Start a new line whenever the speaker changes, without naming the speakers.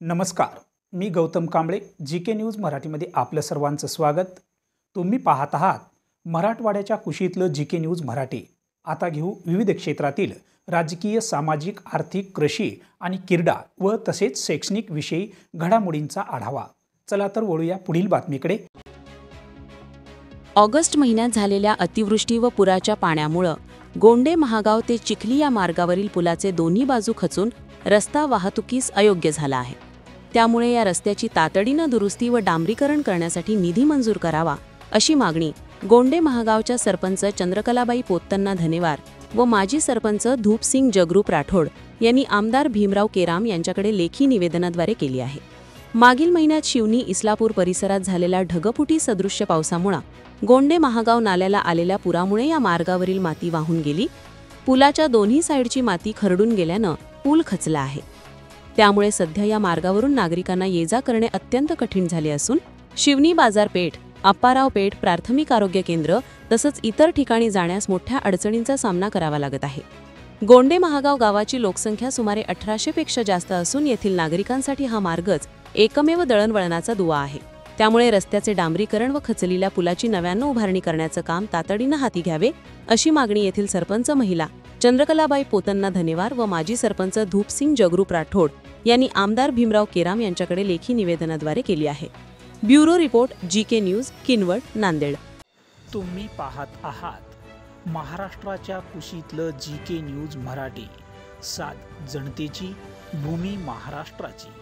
नमस्कार, मी Gautam Kamble. GK. News मराठीमध्ये आपलं सर्वांचं स्वागत. तुम्ही पाहत आहात मराठवाड्याच्या कुशीतलं जी.के. न्यूज मराठी. आता घेऊ विविध क्षेत्रातील राजकीय, सामाजिक, आर्थिक, कृषी आणि क्रीडा व तसेच शैक्षणिक विषयी घडामोडींचा आढावा. चला तर वळूया पुढील बातमीकडे.
ऑगस्ट महिन्यात झालेल्या अतिवृष्टी व पुराच्या पाण्यामुळे गोंडे महागाव ते चिखली या मार्गावरील पुलाचे दोन्ही बाजू खचून रस्ता वाहतुकीस अयोग्य झाला आहे. त्यामुळे या रस्त्याची तातडीनं दुरुस्ती व डांबरीकरण करण्यासाठी निधी मंजूर करावा अशी मागणी गोंडे महागावच्या सरपंच चंद्रकलाबाई पोत्तन्ना धनेवार व माजी सरपंच धूपसिंग जगरूप राठोड यांनी आमदार भीमराव केराम यांच्याकडे लेखी निवेदनाद्वारे केली आहे. मागील महिन्यात शिवनी इस्लापूर परिसरात झालेल्या ढगफुटी सदृश्य पावसामुळे गोंडे महागाव नाल्याला आलेल्या पुरामुळे या मार्गावरील माती वाहून गेली. पुलाच्या दोन्ही साईडची माती खरडून गेल्यानं पूल खचला आहे. त्यामुळे सध्या या मार्गावरून नागरिकांना ये जा करणे अत्यंत कठीण झाले असून शिवनी बाजारपेठ, आप्पाराव पेठ, प्राथमिक आरोग्य केंद्र तसंच इतर ठिकाणी जाण्यास मोठ्या अडचणींचा सामना करावा लागत आहे. गोंडे महागाव गावाची लोकसंख्या सुमारे 1800 पेक्षा जास्त असून येथील नागरिकांसाठी हा मार्गच एकमेव दळणवळणाचा दुवा आहे. त्यामुळे रस्त्याचे डांबरीकरण व खचलेल्या पुलाची नव्यानं उभारणी करण्याचं काम तातडीनं हाती घ्यावे अशी मागणी येथील सरपंच महिला चंद्रकलाबाई पोत्तन्ना धनेवार व माजी सरपंच धूपसिंग जगरूप राठोड यांनी आमदार भीमराव केराम यांच्याकडे लेखी निवेदनाद्वारे केली आहे. Bureau report, GK. News, Kinwat, Nanded.
तुम्ही पाहत आहात महाराष्ट्राच्या कुशीतलं जी.के. न्यूज मराठी. सात जनतेची, भूमी महाराष्ट्राची.